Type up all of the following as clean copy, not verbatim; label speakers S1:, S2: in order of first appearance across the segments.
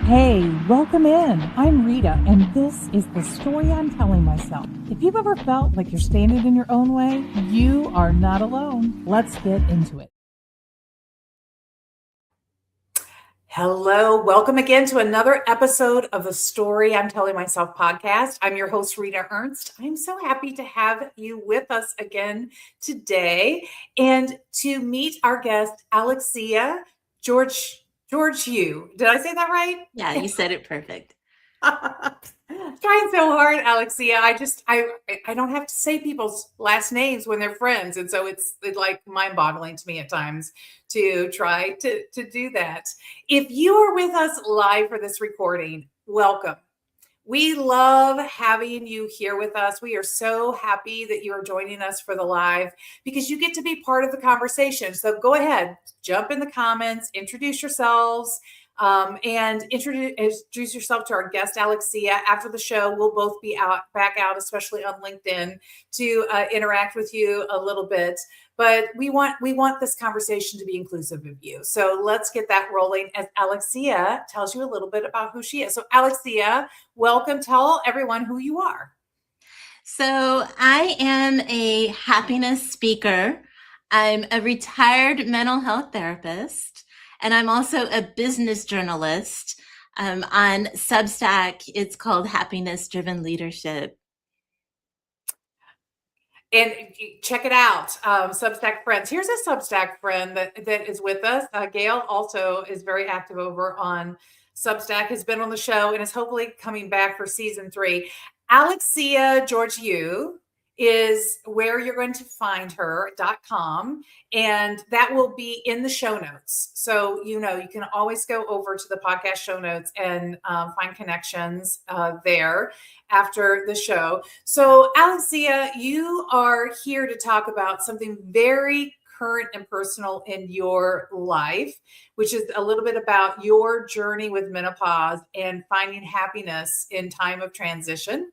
S1: Hey, welcome in. I'm Rita, and this is the story I'm telling myself. If you've ever felt like you're standing in your own way, you are not alone. Let's get into it.
S2: Hello, welcome again to another episode of the Story I'm Telling Myself podcast. I'm your host, Rita Ernst. I'm so happy to have you with us again today and to meet our guest, Alexia Georgiou. Did I say that right?
S3: Yeah, you said it perfect.
S2: Trying so hard, Alexia. I don't have to say people's last names when they're friends, and so it's like mind-boggling to me at times to try to do that. If you are with us live for this recording, welcome. We love having you here with us. We are so happy that you are joining us for the live because you get to be part of the conversation. So go ahead, jump in the comments, introduce yourselves, and introduce yourself to our guest, Alexia. After the show, we'll both be back out, especially on LinkedIn, to interact with you a little bit. But we want this conversation to be inclusive of you. So let's get that rolling as Alexia tells you a little bit about who she is. So Alexia, welcome. Tell everyone who you are.
S3: So I am a happiness speaker. I'm a retired mental health therapist, and I'm also a business journalist. On Substack, it's called Happiness Driven Leadership.
S2: And check it out, Substack friends. Here's a Substack friend that is with us. Gail also is very active over on Substack, has been on the show, and is hopefully coming back for season 3. Alexia Georgiou is where you're going to find her.com, and that will be in the show notes. So, you can always go over to the podcast show notes and find connections there after the show. So, Alexia, you are here to talk about something very current and personal in your life, which is a little bit about your journey with menopause and finding happiness in time of transition.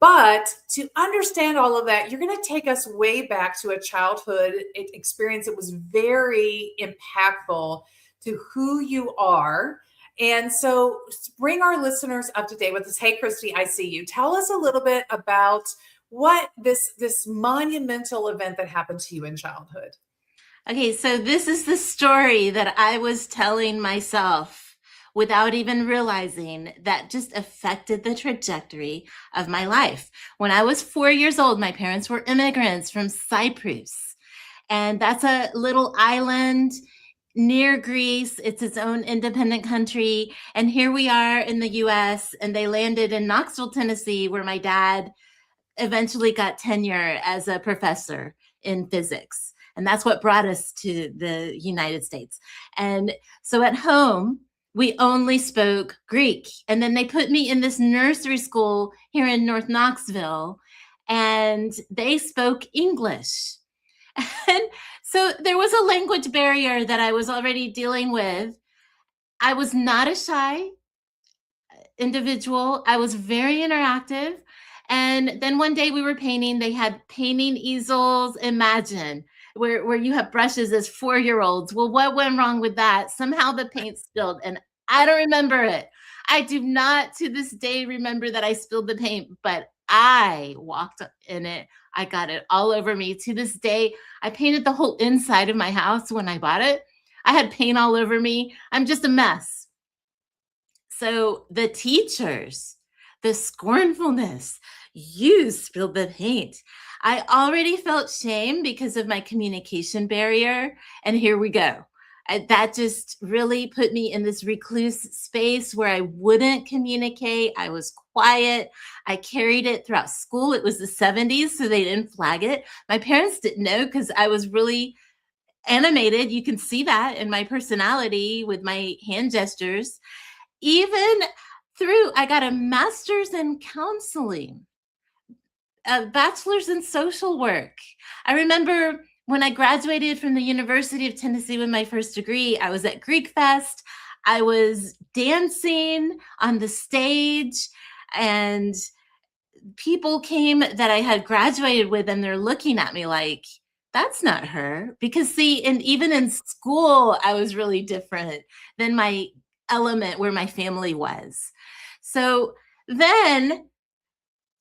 S2: But to understand all of that, you're going to take us way back to a childhood experience that was very impactful to who you are. And so bring our listeners up to date with this. Hey, Christy, I see you. Tell us a little bit about what this monumental event that happened to you in childhood.
S3: Okay, so this is the story that I was telling myself without even realizing that just affected the trajectory of my life. When I was 4 years old, my parents were immigrants from Cyprus. And that's a little island near Greece. It's its own independent country. And here we are in the US, and they landed in Knoxville, Tennessee, where my dad eventually got tenure as a professor in physics. And that's what brought us to the United States. And so at home, we only spoke Greek. And then they put me in this nursery school here in North Knoxville, and they spoke English. And so there was a language barrier that I was already dealing with. I was not a shy individual. I was very interactive. And then one day we were painting. They had painting easels. Imagine where you have brushes as 4-year-olds. Well, what went wrong with that? Somehow the paint spilled, and I don't remember it. I do not to this day remember that I spilled the paint, but I walked in it. I got it all over me. To this day, I painted the whole inside of my house when I bought it. I had paint all over me. I'm just a mess. So the teachers, the scornfulness, you spilled the paint. I already felt shame because of my communication barrier. And here we go. That just really put me in this recluse space where I wouldn't communicate. I was quiet. I carried it throughout school. It was the 70s, so they didn't flag it. My parents didn't know because I was really animated. You can see that in my personality with my hand gestures. Even I got a master's in counseling, a bachelor's in social work. I remember when I graduated from the University of Tennessee with my first degree, I was at Greek Fest. I was dancing on the stage, and people came that I had graduated with, and they're looking at me like, that's not her. Because see, and even in school, I was really different than my element where my family was. So then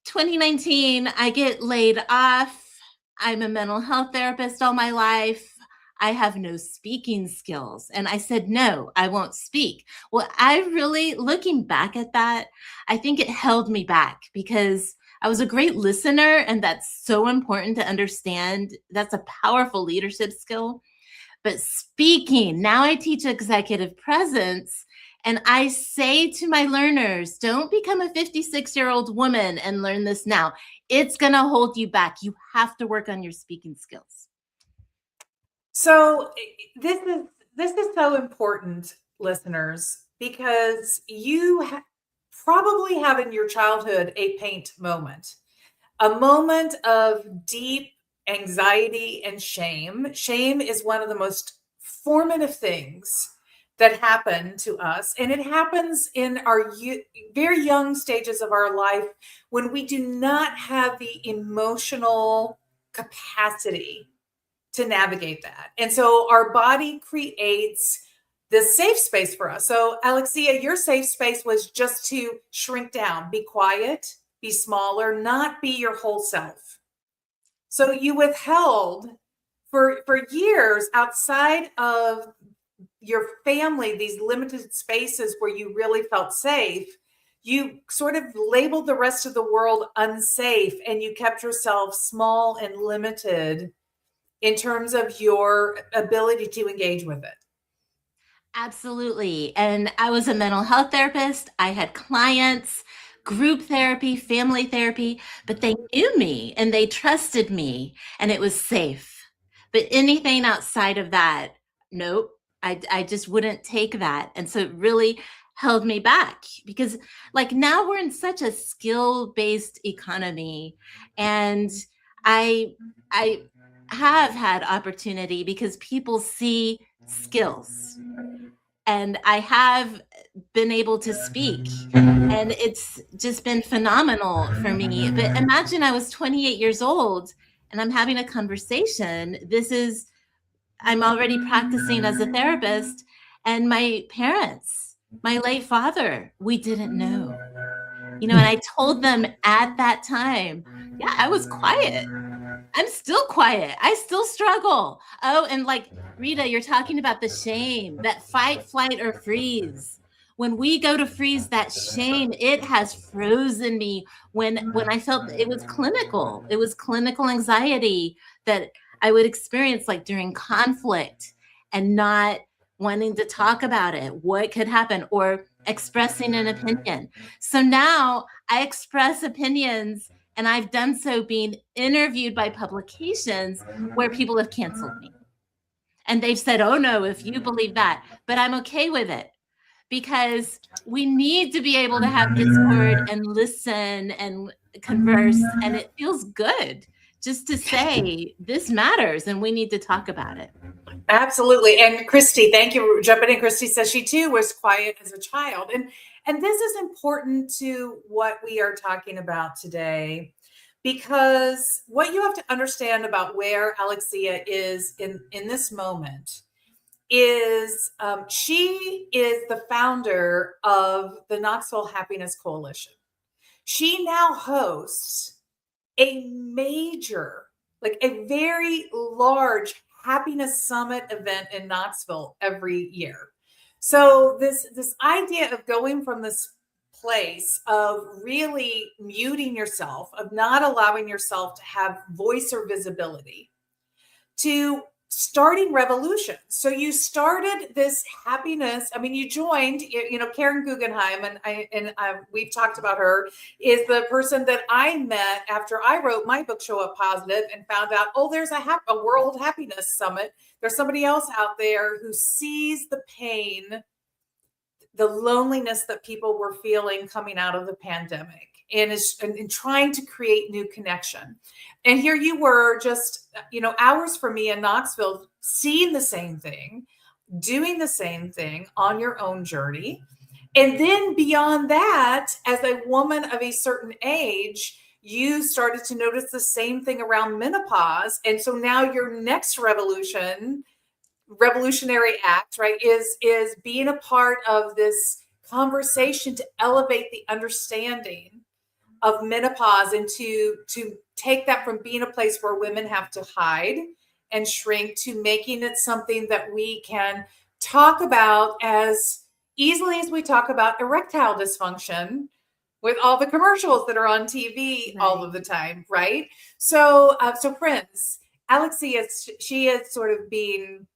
S3: 2019, I get laid off. I'm a mental health therapist all my life. I have no speaking skills. And I said, no, I won't speak. Well, I really, looking back at that, I think it held me back because I was a great listener. And that's so important to understand. That's a powerful leadership skill. But speaking, now I teach executive presence. And I say to my learners, don't become a 56-year-old woman and learn this now. It's going to hold you back. You have to work on your speaking skills.
S2: So this is so important, listeners, because you probably have in your childhood a paint moment, a moment of deep anxiety and shame. Shame is one of the most formative things that happen to us. And it happens in our very young stages of our life when we do not have the emotional capacity to navigate that. And so our body creates this safe space for us. So Alexia, your safe space was just to shrink down, be quiet, be smaller, not be your whole self. So you withheld for years outside of your family, these limited spaces where you really felt safe. You sort of labeled the rest of the world unsafe, and you kept yourself small and limited in terms of your ability to engage with it.
S3: Absolutely. And I was a mental health therapist. I had clients, group therapy, family therapy, but they knew me and they trusted me and it was safe. But anything outside of that, nope, I just wouldn't take that. And so it really held me back because like now we're in such a skill-based economy. And I have had opportunity because people see skills and I have been able to speak and it's just been phenomenal for me. But imagine I was 28 years old and I'm having a conversation. I'm already practicing as a therapist and my parents, my late father, we didn't know, and I told them at that time, yeah, I was quiet. I'm still quiet. I still struggle. Oh, and like Rita, you're talking about the shame, that fight, flight, or freeze. When we go to freeze, that shame, it has frozen me when I felt it was clinical. It was clinical anxiety that I would experience like during conflict and not wanting to talk about it, what could happen, or expressing an opinion. So now I express opinions and I've done so being interviewed by publications where people have canceled me. And they've said, oh no, if you believe that, but I'm okay with it because we need to be able to have discord and listen and converse. And it feels good just to say this matters and we need to talk about it.
S2: Absolutely. And Christy, thank you for jumping in. Christy says she too was quiet as a child. And this is important to what we are talking about today, because what you have to understand about where Alexia is in this moment is she is the founder of the Knoxville Happiness Coalition. She now hosts a major, like a very large happiness summit event in Knoxville every year. So this idea of going from this place of really muting yourself, of not allowing yourself to have voice or visibility, to starting revolution. So you started this happiness. I mean, you joined, Karen Guggenheim, and we've talked about her, is the person that I met after I wrote my book, Show Up Positive, and found out, oh, there's a World Happiness Summit. There's somebody else out there who sees the pain, the loneliness that people were feeling coming out of the pandemic, and is trying to create new connection. And here you were just, hours from me in Knoxville, seeing the same thing, doing the same thing on your own journey. And then beyond that, as a woman of a certain age, you started to notice the same thing around menopause. And so now your next revolution revolutionary act, right, is being a part of this conversation to elevate the understanding of menopause and to take that from being a place where women have to hide and shrink to making it something that we can talk about as easily as we talk about erectile dysfunction with all the commercials that are on TV all of the time, right? So, Prince, Alexia, she is sort of being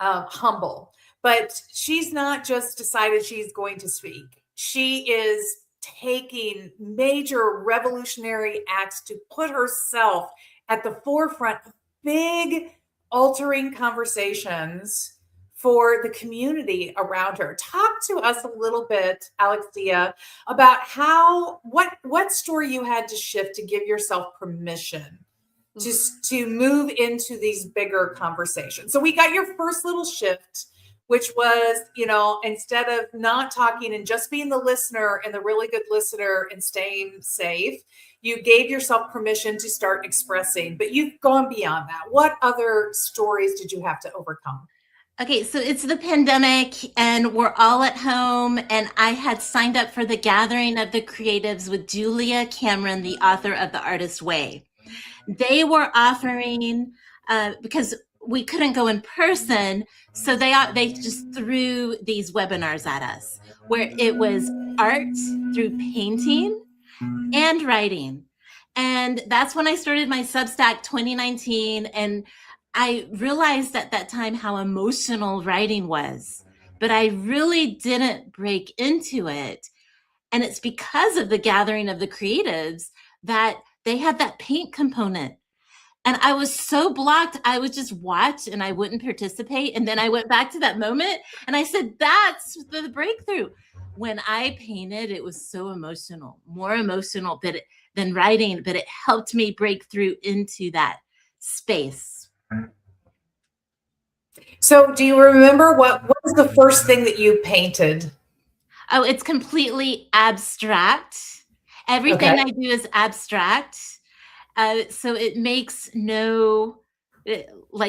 S2: humble, but she's not just decided she's going to speak. She is taking major revolutionary acts to put herself at the forefront of big altering conversations for the community around her. Talk to us a little bit, Alexia, about what story you had to shift to give yourself permission to move into these bigger conversations. So we got your first little shift, which was, instead of not talking and just being the listener and the really good listener and staying safe, you gave yourself permission to start expressing, but you've gone beyond that. What other stories did you have to overcome?
S3: Okay, so it's the pandemic and we're all at home, and I had signed up for the Gathering of the Creatives with Julia Cameron, the author of The Artist's Way. They were offering, because we couldn't go in person, so they just threw these webinars at us where it was art through painting and writing. And that's when I started my Substack 2019. And I realized at that time how emotional writing was, but I really didn't break into it. And it's because of the Gathering of the Creatives that they had that paint component. And I was so blocked, I would just watch and I wouldn't participate. And then I went back to that moment and I said, that's the breakthrough. When I painted, it was so emotional, more emotional than writing, but it helped me break through into that space.
S2: So do you remember what was the first thing that you painted?
S3: Oh, it's completely abstract. Everything I do is abstract. So it makes no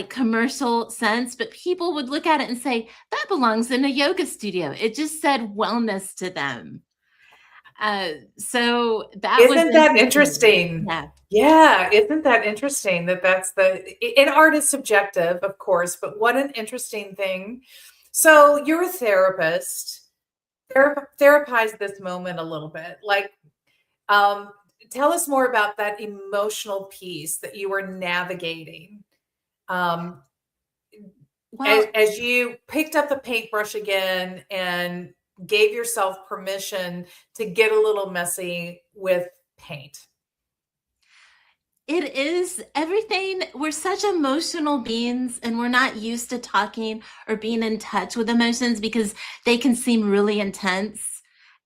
S3: commercial sense, but people would look at it and say, that belongs in a yoga studio. It just said wellness to them. So that
S2: Isn't that interesting?
S3: Yeah.
S2: Isn't that interesting that's and art is subjective, of course, but what an interesting thing. So you're a therapist. Therapize this moment a little bit. Tell us more about that emotional piece that you were navigating. As you picked up the paintbrush again and gave yourself permission to get a little messy with paint.
S3: It is everything. We're such emotional beings, and we're not used to talking or being in touch with emotions because they can seem really intense.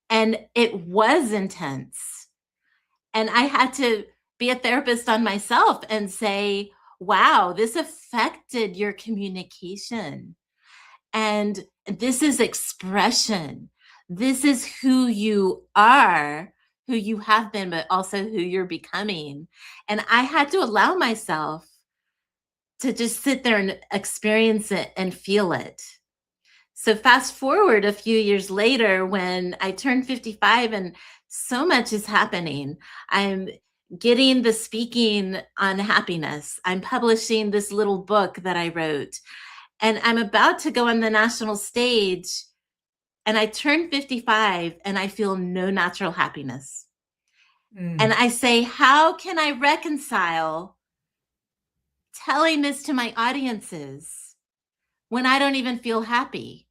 S3: And it was intense. And I had to be a therapist on myself and say, wow, this affected your communication. And this is expression. This is who you are, who you have been, but also who you're becoming. And I had to allow myself to just sit there and experience it and feel it. So fast forward a few years later when I turned 55 and so much is happening. I'm getting the speaking on happiness. I'm publishing this little book that I wrote, and I'm about to go on the national stage, and I turn 55 and I feel no natural happiness. And I say, how can I reconcile telling this to my audiences when I don't even feel happy?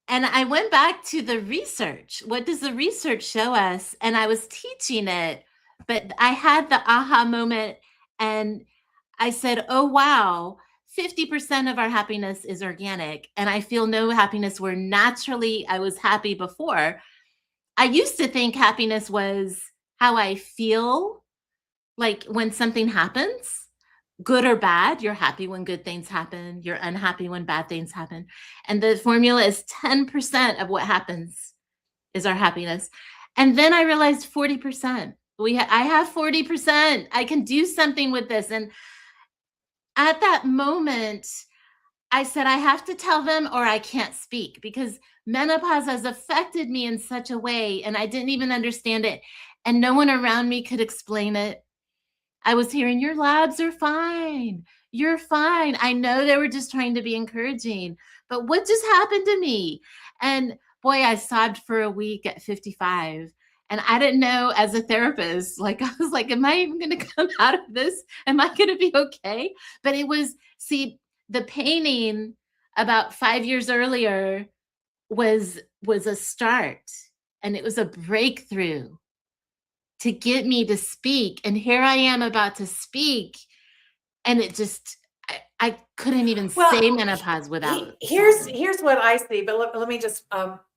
S3: And I went back to the research. What does the research show us? And I was teaching it, but I had the aha moment and I said, oh, wow, 50% of our happiness is organic. And I feel no happiness where naturally I was happy before. I used to think happiness was how I feel like when something happens. Good or bad, you're happy when good things happen. You're unhappy when bad things happen. And the formula is 10% of what happens is our happiness. And then I realized 40%. I have 40%. I can do something with this. And at that moment, I said, I have to tell them or I can't speak, because menopause has affected me in such a way and I didn't even understand it. And no one around me could explain it. I was hearing, your labs are fine. You're fine. I know they were just trying to be encouraging, but what just happened to me? And boy, I sobbed for a week at 55. And I didn't know, as a therapist, like, I was like, am I even going to come out of this? Am I going to be okay? But it was, see, the painting about 5 years earlier was a start, and it was a breakthrough to get me to speak. And here I am about to speak, and it just, I couldn't even say menopause without sobbing.
S2: Here's what I see, but let me just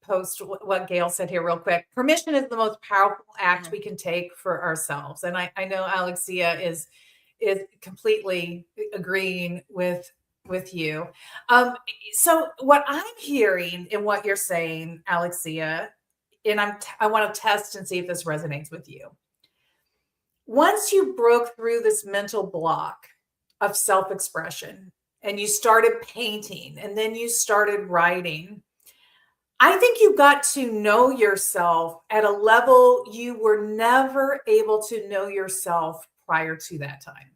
S2: post what Gail said here real quick. Permission is the most powerful act we can take for ourselves, and I know Alexia is completely agreeing with you. So what I'm hearing in what you're saying, Alexia, and I want to test and see if this resonates with you. Once you broke through this mental block of self-expression and you started painting and then you started writing, I think you got to know yourself at a level you were never able to know yourself prior to that time.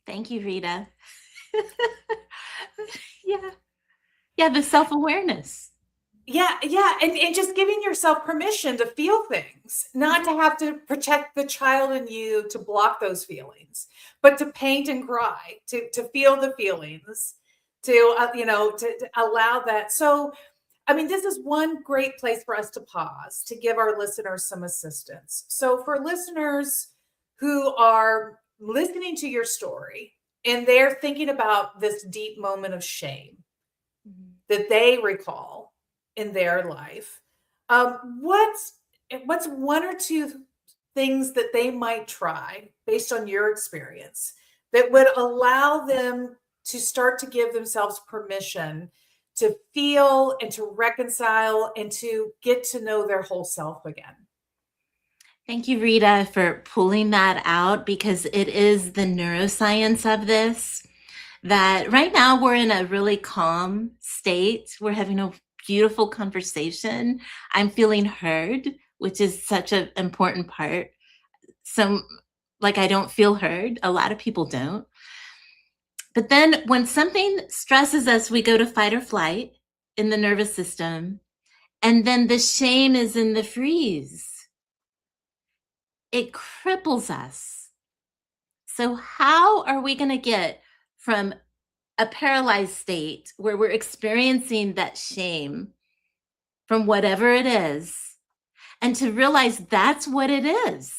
S3: Thank you, Rita. Yeah. Yeah, the self-awareness.
S2: Yeah. And just giving yourself permission to feel things, not to have to protect the child in you to block those feelings, but to paint and cry, to feel the feelings, to to allow that. So, I mean, this is one great place for us to pause to give our listeners some assistance. So, for listeners who are listening to your story and they're thinking about this deep moment of shame that they recall in their life, what's one or two things that they might try based on your experience that would allow them to start to give themselves permission to feel and to reconcile and to get to know their whole self again?
S3: Thank you, Rita, for pulling that out, because it is the neuroscience of this. That right now we're in a really calm state. We're having a beautiful conversation. I'm feeling heard, which is such an important part. Like, I don't feel heard. A lot of people don't. But then when something stresses us, we go to fight or flight in the nervous system. And then the shame is in the freeze. It cripples us. So how are we going to get from a paralyzed state where we're experiencing that shame from whatever it is, and to realize that's what it is?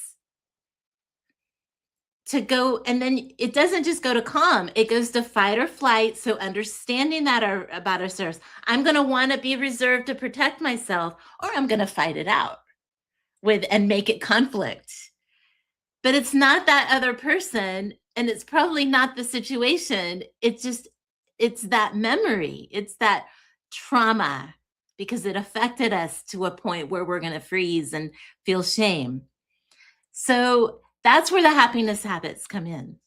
S3: To go, and then it doesn't just go to calm, it goes to fight or flight. So understanding that about ourselves, I'm going to want to be reserved to protect myself, or I'm going to fight it out and make it conflict. But it's not that other person, and it's probably not the situation. It's that memory, it's that trauma, because it affected us to a point where we're going to freeze and feel shame. So that's where the happiness habits come in.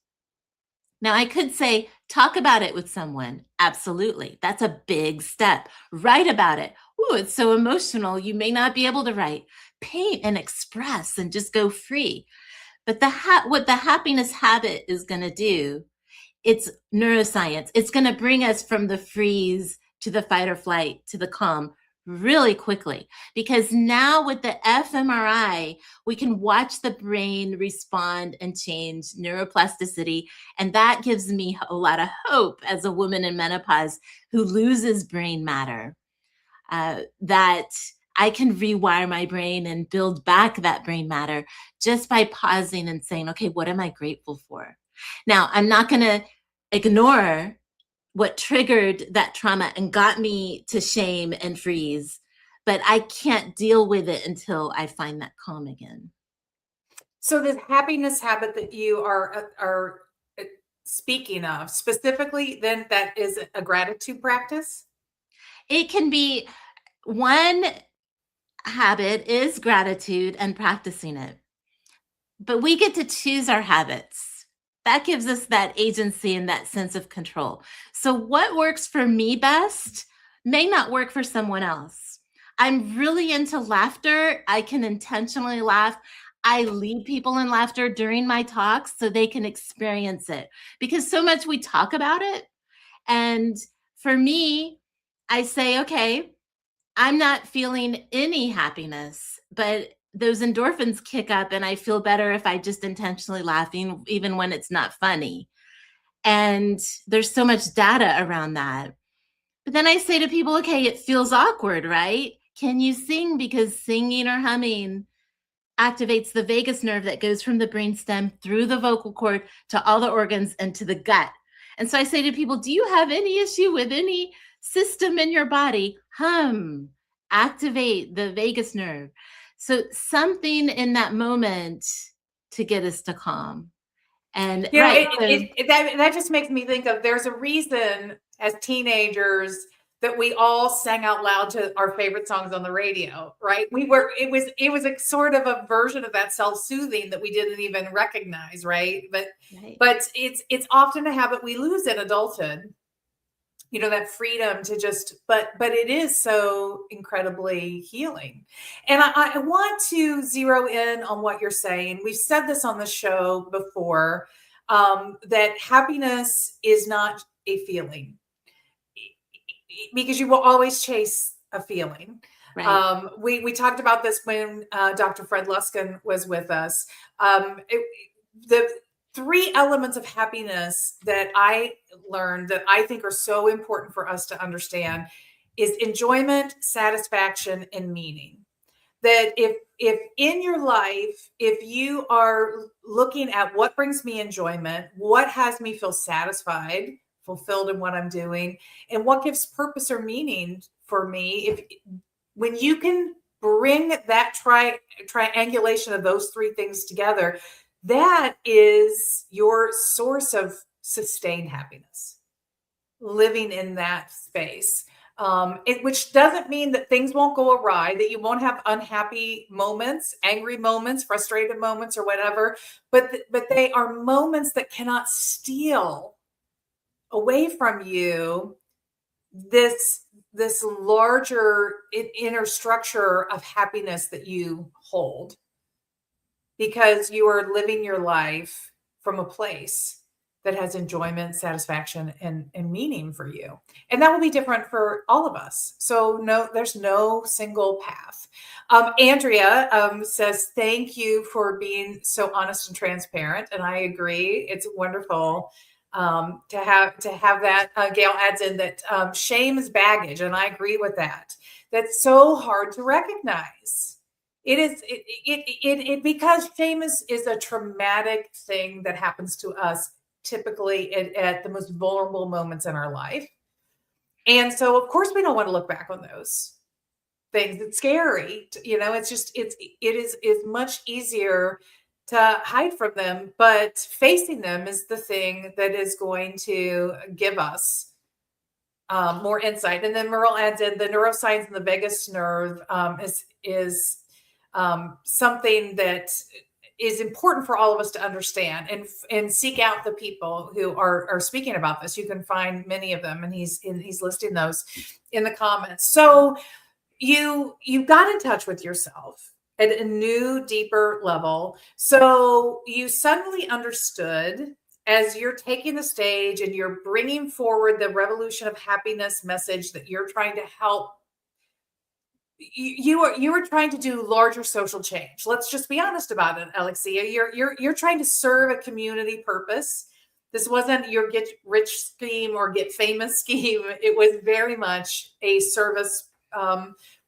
S3: Now, I could say, talk about it with someone. Absolutely. That's a big step. Write about it. Ooh, it's so emotional. You may not be able to write. Paint and express and just go free. But what the happiness habit is going to do, it's neuroscience. It's going to bring us from the freeze to the fight or flight to the calm really quickly. Because now with the fMRI, we can watch the brain respond and change neuroplasticity. And that gives me a lot of hope as a woman in menopause who loses brain matter, that I can rewire my brain and build back that brain matter just by pausing and saying, okay, what am I grateful for? Now, I'm not going to ignore what triggered that trauma and got me to shame and freeze, but I can't deal with it until I find that calm again.
S2: So the happiness habit that you are speaking of specifically, then, that is a gratitude practice?
S3: It can be, one habit is gratitude and practicing it, but we get to choose our habits. that gives us that agency and that sense of control. So what works for me best may not work for someone else. I'm really into laughter. I can intentionally laugh. I lead people in laughter during my talks so they can experience it, because so much we talk about it. And for me, I say, okay, I'm not feeling any happiness, but those endorphins kick up and I feel better if I just intentionally laughing, even when it's not funny. And there's so much data around that. But then I say to people, okay, it feels awkward, right? Can you sing? Because singing or humming activates the vagus nerve that goes from the brainstem through the vocal cord to all the organs and to the gut. And so I say to people, do you have any issue with any system in your body? Hum, activate the vagus nerve. So something in that moment to get us to calm. And
S2: You know,
S3: right.
S2: that just makes me think of, there's a reason as teenagers that we all sang out loud to our favorite songs on the radio, right? It was a sort of a version of that self-soothing that we didn't even recognize, right? But it's often a habit we lose in adulthood. You know, that freedom to just, but it is so incredibly healing. And I want to zero in on what you're saying. We've said this on the show before, that happiness is not a feeling, because you will always chase a feeling. Right. We talked about this when Dr. Fred Luskin was with us. The 3 elements of happiness that I learned that I think are so important for us to understand is enjoyment, satisfaction, and meaning. That if in your life, if you are looking at what brings me enjoyment, what has me feel satisfied, fulfilled in what I'm doing, and what gives purpose or meaning for me, when you can bring that triangulation of those 3 things together, that is your source of sustained happiness, living in that space. Which doesn't mean that things won't go awry, that you won't have unhappy moments, angry moments, frustrated moments, or whatever, but they are moments that cannot steal away from you this larger inner structure of happiness that you hold, because you are living your life from a place that has enjoyment, satisfaction, and meaning for you. And that will be different for all of us. So no, there's no single path. Andrea says, thank you for being so honest and transparent. And I agree. It's wonderful to have that. Gail adds in that shame is baggage. And I agree with that. That's so hard to recognize. It is because shame is a traumatic thing that happens to us typically at the most vulnerable moments in our life. And so of course we don't want to look back on those things. It's scary. It's much easier to hide from them, but facing them is the thing that is going to give us more insight. And then Merle adds in the neuroscience and the vagus nerve is something that is important for all of us to understand, and seek out the people who are speaking about this. You can find many of them, and he's listing those in the comments. So you got in touch with yourself at a new, deeper level. So you suddenly understood, as you're taking the stage and you're bringing forward the revolution of happiness message that you're trying to help. You were trying to do larger social change. Let's just be honest about it, Alexia. You're trying to serve a community purpose. This wasn't your get rich scheme or get famous scheme. It was very much a service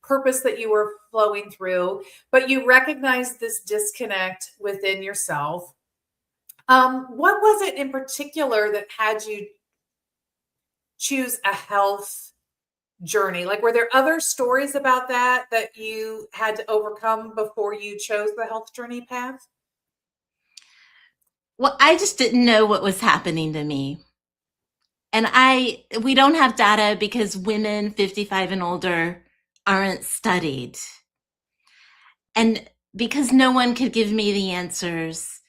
S2: purpose that you were flowing through, but you recognized this disconnect within yourself. What was it in particular that had you choose a health journey? Like, were there other stories about that you had to overcome before you chose the health journey path?
S3: Well, I just didn't know what was happening to me. And we don't have data because women 55 and older aren't studied. And because no one could give me the answers.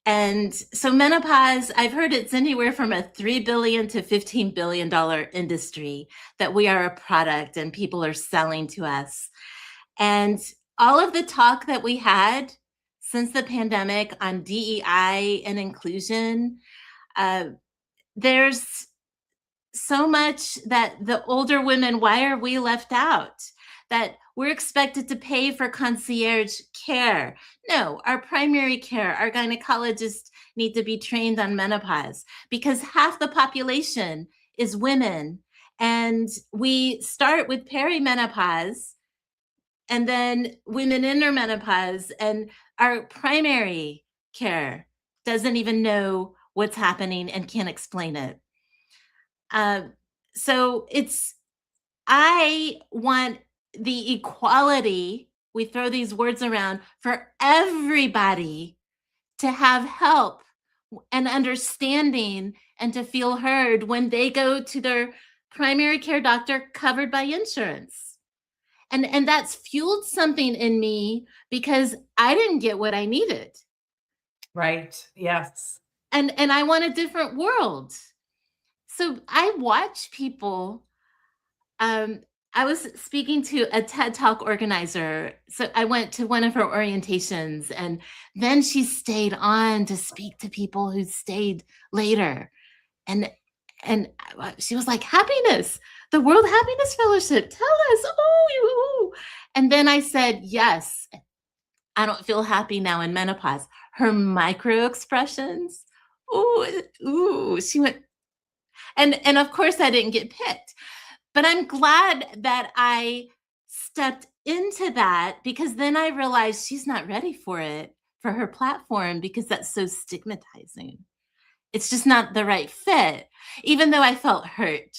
S3: And so menopause, I've heard it's anywhere from a $3 billion to $15 billion industry that we are a product and people are selling to us. And all of the talk that we had since the pandemic on DEI and inclusion, there's so much that the older women, why are we left out? That we're expected to pay for concierge care. No, our primary care, our gynecologists need to be trained on menopause because half the population is women. And we start with perimenopause and then women in their menopause, and our primary care doesn't even know what's happening and can't explain it. So I want the equality, we throw these words around, for everybody to have help and understanding and to feel heard when they go to their primary care doctor covered by insurance. And that's fueled something in me because I didn't get what I needed.
S2: Right. Yes.
S3: And I want a different world. So I watch people. I was speaking to a TED Talk organizer. So I went to one of her orientations, and then she stayed on to speak to people who stayed later. And she was like, happiness, the World Happiness Fellowship, tell us. Oh, and then I said, yes, I don't feel happy now in menopause. Her micro expressions. Ooh, she went. And of course I didn't get picked. But I'm glad that I stepped into that because then I realized she's not ready for it, for her platform, because that's so stigmatizing. It's just not the right fit, even though I felt hurt.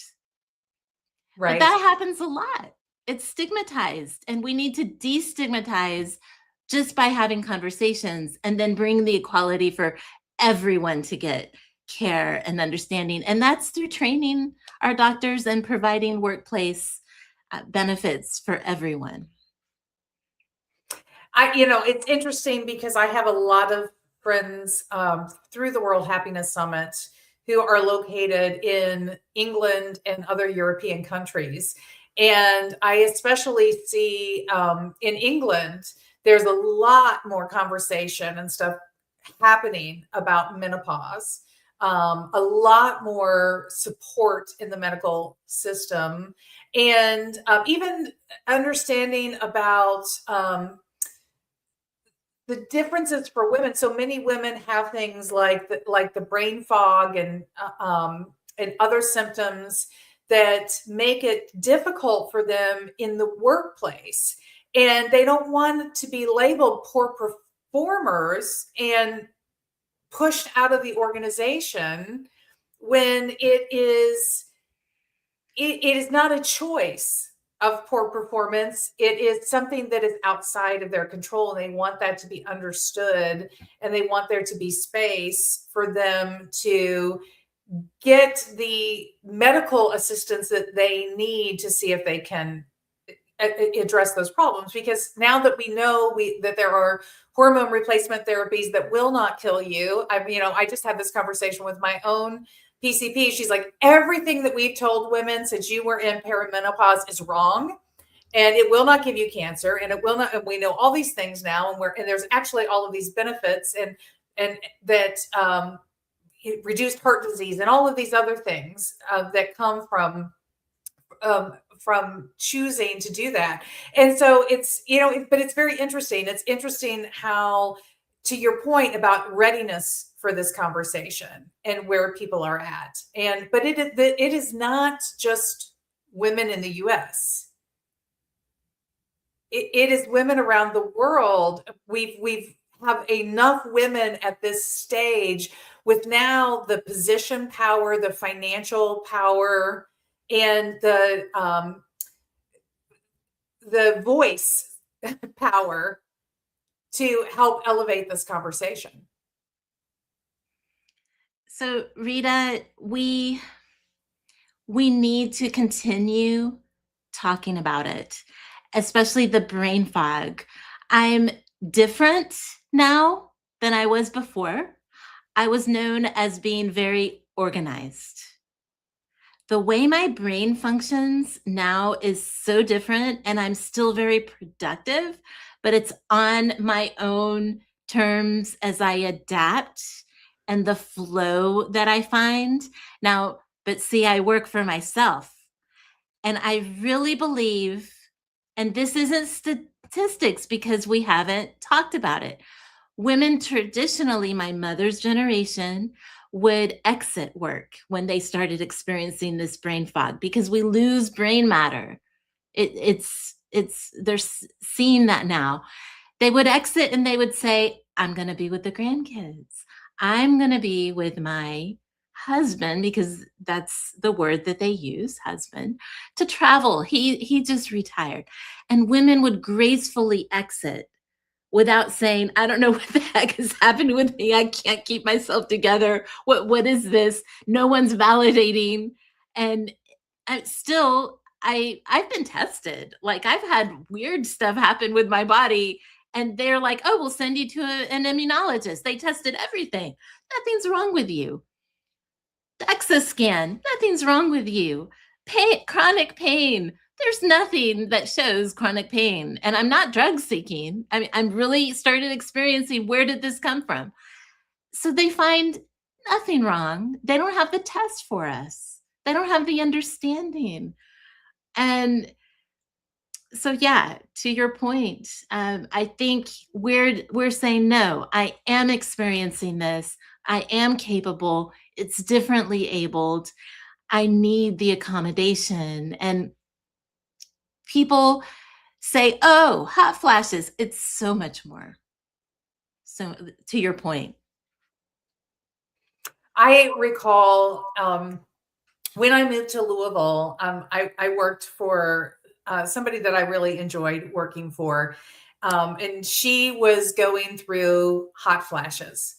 S2: Right.
S3: But that happens a lot. It's stigmatized, and we need to destigmatize just by having conversations and then bring the equality for everyone to get care and understanding. And that's through training our doctors and providing workplace benefits for everyone.
S2: It's interesting because I have a lot of friends through the World Happiness Summit who are located in England and other European countries. And I especially see in England, there's a lot more conversation and stuff happening about menopause. A lot more support in the medical system, and even understanding about the differences for women. So many women have things like the brain fog and other symptoms that make it difficult for them in the workplace, and they don't want to be labeled poor performers and pushed out of the organization when it is not a choice of poor performance. It is something that is outside of their control, and they want that to be understood, and they want there to be space for them to get the medical assistance that they need to see if they can address those problems. Because now that we know that there are hormone replacement therapies that will not kill you. I just had this conversation with my own PCP. She's like, everything that we've told women since you were in perimenopause is wrong, and it will not give you cancer, and it will not. And we know all these things now, and there's actually all of these benefits, and that reduced heart disease and all of these other things that come from choosing to do that. And so it's, but it's very interesting. It's interesting how, to your point about readiness for this conversation and where people are at. But it is not just women in the US. It is women around the world. We've have enough women at this stage with now the position power, the financial power, and the voice power to help elevate this conversation.
S3: So Rita, we need to continue talking about it, especially the brain fog. I'm different now than I was before. I was known as being very organized. The way my brain functions now is so different, and I'm still very productive, but it's on my own terms as I adapt and the flow that I find. Now, but see, I work for myself, and I really believe, and this isn't statistics because we haven't talked about it. Women traditionally, my mother's generation, would exit work when they started experiencing this brain fog because we lose brain matter. They're seeing that now. They would exit and they would say, I'm going to be with the grandkids. I'm going to be with my husband, because that's the word that they use, husband, to travel. He just retired. And women would gracefully exit without saying, I don't know what the heck has happened with me. I can't keep myself together. What is this? No one's validating. And I've been tested. Like, I've had weird stuff happen with my body, and they're like, oh, we'll send you to an immunologist. They tested everything. Nothing's wrong with you. DEXA scan, nothing's wrong with you. Chronic pain, there's nothing that shows chronic pain. And I'm not drug seeking. I mean, I'm really started experiencing, where did this come from? So they find nothing wrong. They don't have the test for us. They don't have the understanding. And so, yeah, to your point, I think we're saying, no, I am experiencing this. I am capable. It's differently abled. I need the accommodation. And people say, oh, hot flashes. It's so much more. So, to your point.
S2: I recall when I moved to Louisville, I worked for somebody that I really enjoyed working for. And she was going through hot flashes.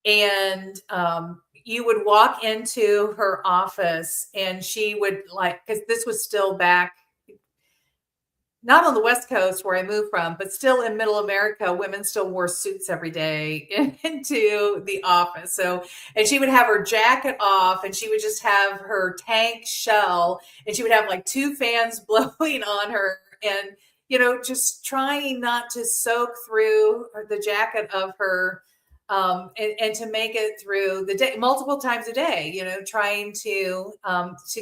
S2: And you would walk into her office and she would, like, because this was still back, not on the West Coast where I moved from, but still in middle America, women still wore suits every day into the office. So, and she would have her jacket off and she would just have her tank shell and she would have like 2 fans blowing on her and, just trying not to soak through the jacket of her, and to make it through the day multiple times a day, trying to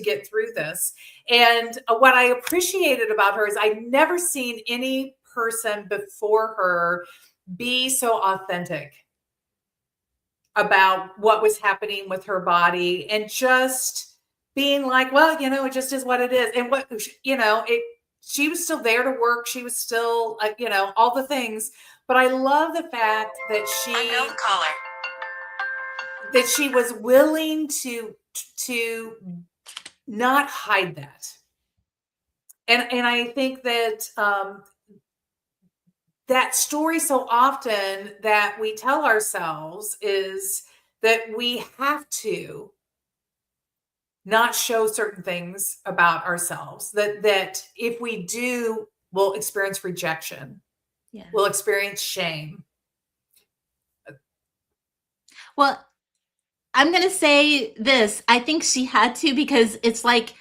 S2: get through this. And what I appreciated about her is I'd never seen any person before her be so authentic about what was happening with her body and just being like, well, it just is what it is. And she was still there to work. She was still, all the things. But I love the fact that she was willing to not hide that. And I think that that story so often that we tell ourselves is that we have to not show certain things about ourselves, that if we do, we'll experience rejection. Yeah. We'll experience shame.
S3: Well, I'm going to say this. I think she had to, because it's like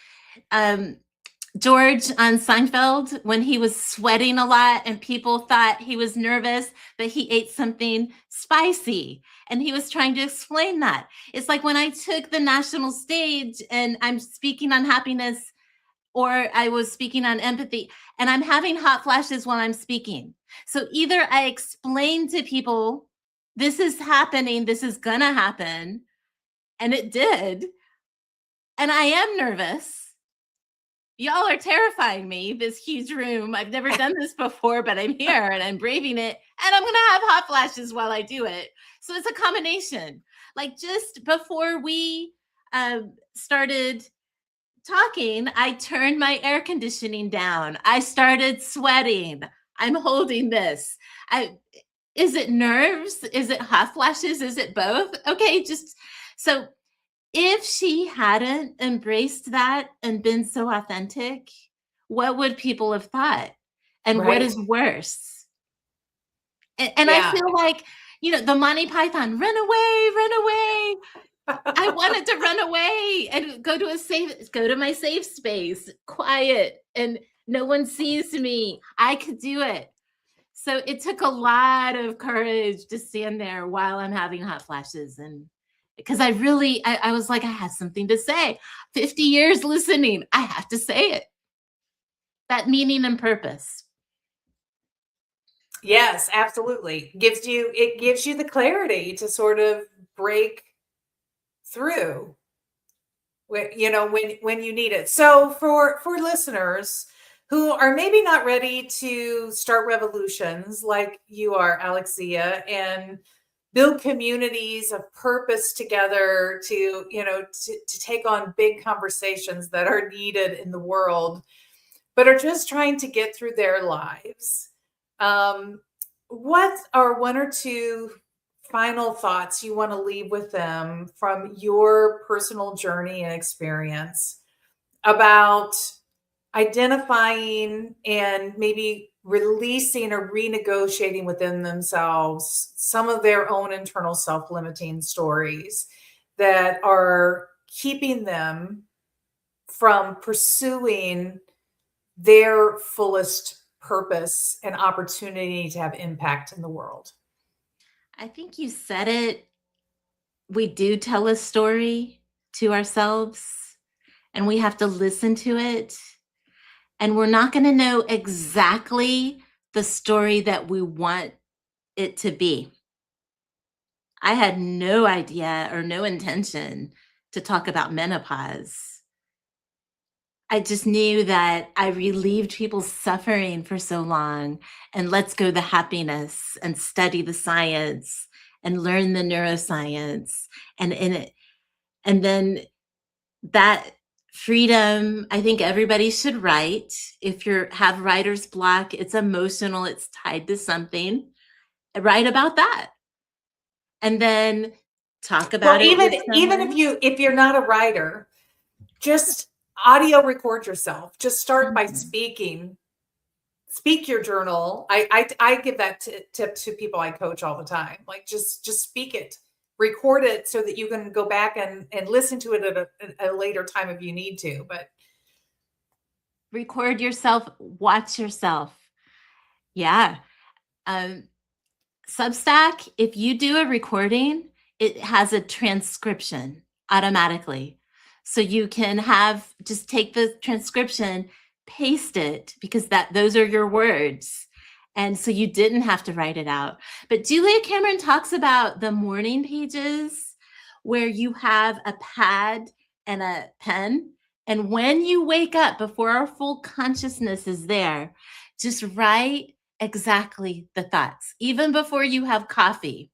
S3: George on Seinfeld, when he was sweating a lot and people thought he was nervous, but he ate something spicy. And he was trying to explain that. It's like when I took the national stage and I'm speaking on happiness, or I was speaking on empathy, and I'm having hot flashes while I'm speaking. So either I explain to people, this is happening, this is gonna happen, and it did, and I am nervous. Y'all are terrifying me, this huge room. I've never done this before, but I'm here and I'm braving it, and I'm gonna have hot flashes while I do it. So it's a combination. Like, just before we started talking, I turned my air conditioning down. I started sweating. I'm holding this. Is it nerves? Is it hot flashes? Is it both? Okay, so if she hadn't embraced that and been so authentic, what would people have thought? And right. What is worse? And yeah. I feel like, the Monty Python, run away, run away. I wanted to run away and go to my safe space, quiet, and no one sees me. I could do it. So it took a lot of courage to stand there while I'm having hot flashes. And because I was like, I have something to say. 50 years listening, I have to say it. That meaning and purpose.
S2: Yes, absolutely. It gives you the clarity to sort of break through when you need it. So for listeners who are maybe not ready to start revolutions like you are, Alexia, and build communities of purpose together to take on big conversations that are needed in the world, but are just trying to get through their lives, what are one or two final thoughts you want to leave with them from your personal journey and experience about identifying and maybe releasing or renegotiating within themselves some of their own internal self-limiting stories that are keeping them from pursuing their fullest purpose and opportunity to have impact in the world?
S3: I think you said it. We do tell a story to ourselves, and we have to listen to it. And we're not going to know exactly the story that we want it to be. I had no idea or no intention to talk about menopause. I just knew that I relieved people's suffering for so long, and let's go the happiness and study the science and learn the neuroscience and in it. And then that freedom, I think everybody should write. If you have writer's block, it's emotional, it's tied to something. Write about that. And then talk about it.
S2: Even if you're not a writer, just audio record yourself. Just start by speaking. Speak your journal. I give that tip to people I coach all the time. Like just speak it, record it so that you can go back and listen to it at a later time if you need to. But
S3: record yourself, watch yourself. Yeah. Substack, if you do a recording, it has a transcription automatically. So you can just take the transcription, paste it, because those are your words. And so you didn't have to write it out. But Julia Cameron talks about the morning pages where you have a pad and a pen. And when you wake up, before our full consciousness is there, just write exactly the thoughts, even before you have coffee.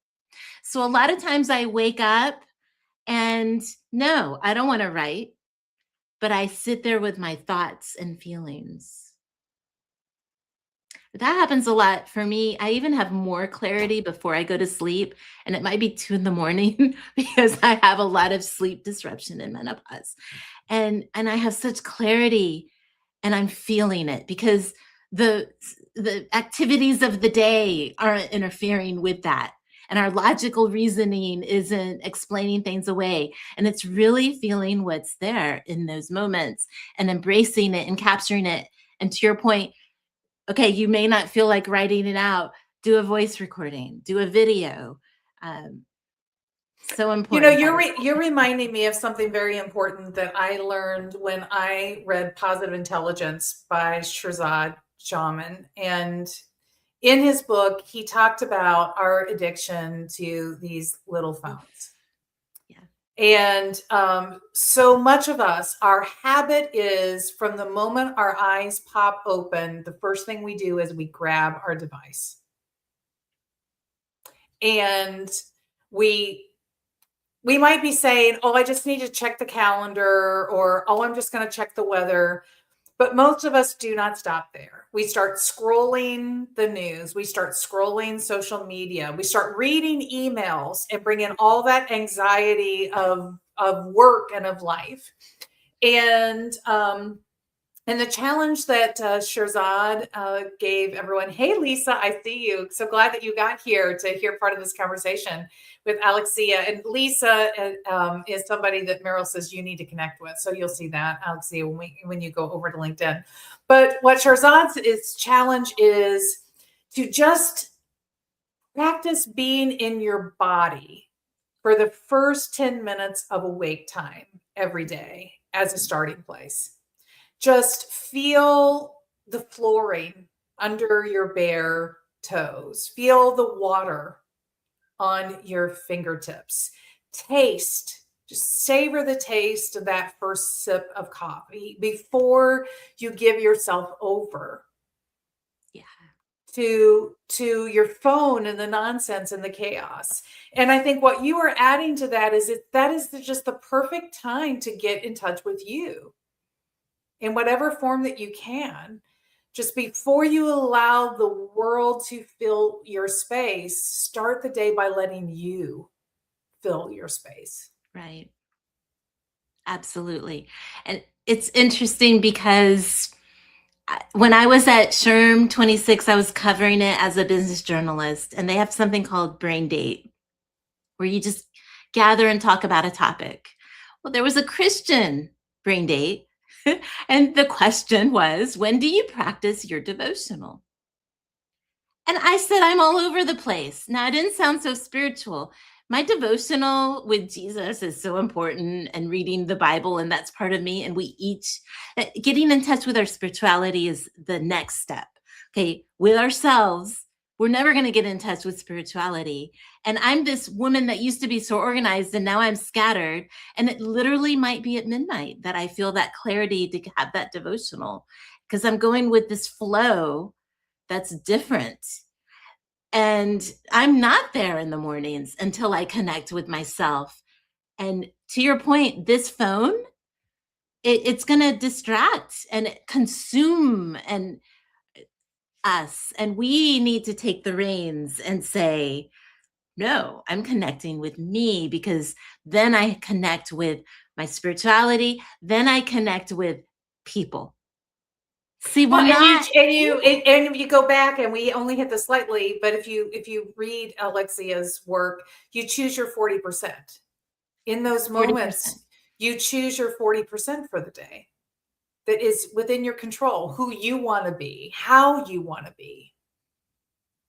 S3: So a lot of times I wake up and no, I don't want to write, but I sit there with my thoughts and feelings. That happens a lot for me. I even have more clarity before I go to sleep, and it might be 2 a.m. because I have a lot of sleep disruption in menopause. And I have such clarity, and I'm feeling it because the activities of the day aren't interfering with that. And our logical reasoning isn't explaining things away. And it's really feeling what's there in those moments and embracing it and capturing it. And to your point, okay, you may not feel like writing it out. Do a voice recording, do a video. So important.
S2: You're reminding me of something very important that I learned when I read Positive Intelligence by Shirzad Shaman. And in his book, he talked about our addiction to these little phones.
S3: Yeah.
S2: And so much of us, our habit is from the moment our eyes pop open, the first thing we do is we grab our device. And we might be saying, oh, I just need to check the calendar, or, oh, I'm just going to check the weather. But most of us do not stop there. We start scrolling the news. We start scrolling social media. We start reading emails and bring in all that anxiety of work and of life. And And the challenge that Shirzad gave everyone, hey, Lisa, I see you. So glad that you got here to hear part of this conversation with Alexia. And Lisa is somebody that Meryl says you need to connect with. So you'll see that, Alexia, when you go over to LinkedIn. But what Shirzad's challenge is to just practice being in your body for the first 10 minutes of awake time every day as a starting place. Just feel the flooring under your bare toes. Feel the water on your fingertips. Taste, just savor the taste of that first sip of coffee before you give yourself over to your phone and the nonsense and the chaos. And I think what you are adding to that is that is just the perfect time to get in touch with you in whatever form that you can, just before you allow the world to fill your space. Start the day by letting you fill your space.
S3: Right. Absolutely. And it's interesting because when I was at SHRM 26, I was covering it as a business journalist, and they have something called Brain Date, where you just gather and talk about a topic. Well, there was a Christian Brain Date, and the question was, when do you practice your devotional? And I said, I'm all over the place. Now, I didn't sound so spiritual. My devotional with Jesus is so important, and reading the Bible, and that's part of me. And we each, getting in touch with our spirituality is the next step. Okay, with ourselves, we're never going to get in touch with spirituality. And I'm this woman that used to be so organized, and now I'm scattered. And it literally might be at midnight that I feel that clarity to have that devotional, because I'm going with this flow that's different. And I'm not there in the mornings until I connect with myself. And to your point, this phone, it's going to distract and consume and us. And we need to take the reins and say, no, I'm connecting with me, because then I connect with my spirituality. Then I connect with people. See,
S2: well, and you go back, and we only hit this slightly, but if you read Alexia's work, you choose your 40%. In those moments, 40%. You choose your 40% for the day that is within your control, who you want to be, how you want to be,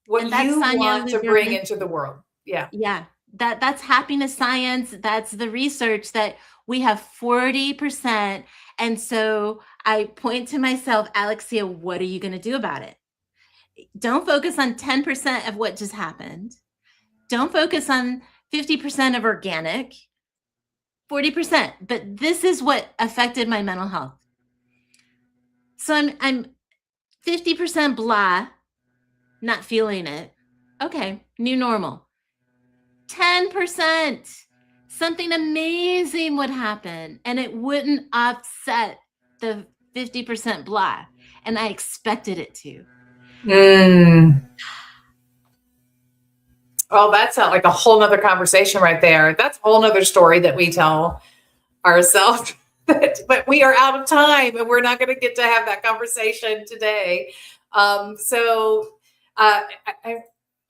S2: what you want to bring into the world. Yeah.
S3: Yeah. That's happiness science. That's the research that we have 40%. And so I point to myself, Alexia, what are you going to do about it? Don't focus on 10% of what just happened. Don't focus on 50% of organic, 40%. But this is what affected my mental health. So I'm 50% blah, not feeling it. Okay, new normal. 10%, something amazing would happen, and it wouldn't offset the 50% blah. And I expected it to.
S2: Oh, that's like a whole nother conversation right there. That's a whole nother story that we tell ourselves. But we are out of time, and we're not going to get to have that conversation today.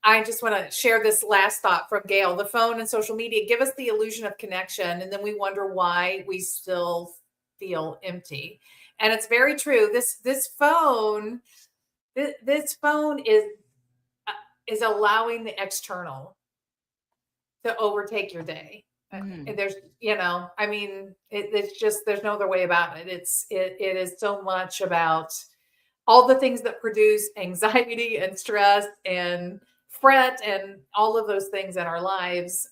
S2: I just want to share this last thought from Gail. The phone and social media give us the illusion of connection, and then we wonder why we still feel empty. And it's very true. This phone is allowing the external to overtake your day. And there's, I mean, it's just, there's no other way about it. It is so much about all the things that produce anxiety and stress and fret and all of those things in our lives.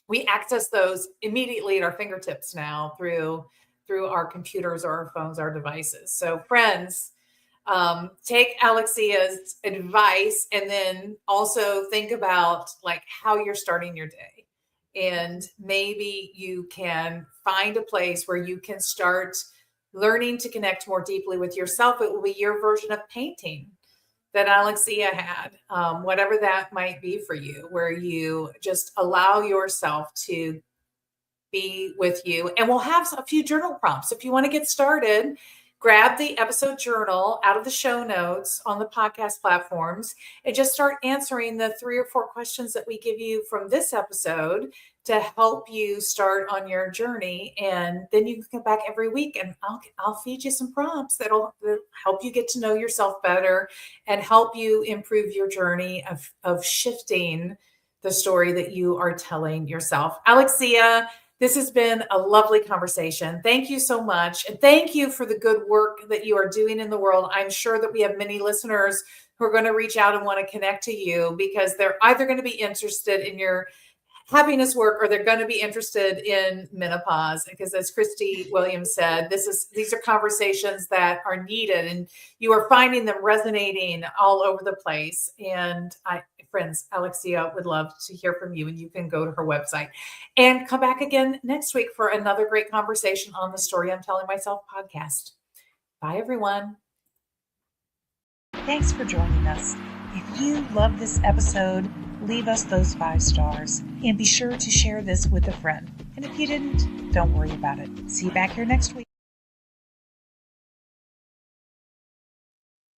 S2: We access those immediately at our fingertips now through our computers or our phones, our devices. So friends, take Alexia's advice, and then also think about like how you're starting your day. And maybe you can find a place where you can start learning to connect more deeply with yourself. It will be your version of painting that Alexia had, whatever that might be for you, where you just allow yourself to be with you. And we'll have a few journal prompts. If you want to get started, grab the episode journal out of the show notes on the podcast platforms and just start answering the 3 or 4 questions that we give you from this episode to help you start on your journey. And then you can come back every week and I'll feed you some prompts that'll help you get to know yourself better and help you improve your journey of shifting the story that you are telling yourself. Alexia, this has been a lovely conversation. Thank you so much. And thank you for the good work that you are doing in the world. I'm sure that we have many listeners who are going to reach out and want to connect to you because they're either going to be interested in your happiness work or they're going to be interested in menopause. Because as Christy Williams said, these are conversations that are needed and you are finding them resonating all over the place. And friends, Alexia would love to hear from you, and you can go to her website and come back again next week for another great conversation on the Story I'm Telling Myself podcast. Bye, everyone.
S1: Thanks for joining us. If you love this episode, leave us those 5 stars and be sure to share this with a friend. And if you didn't, don't worry about it. See you back here next week.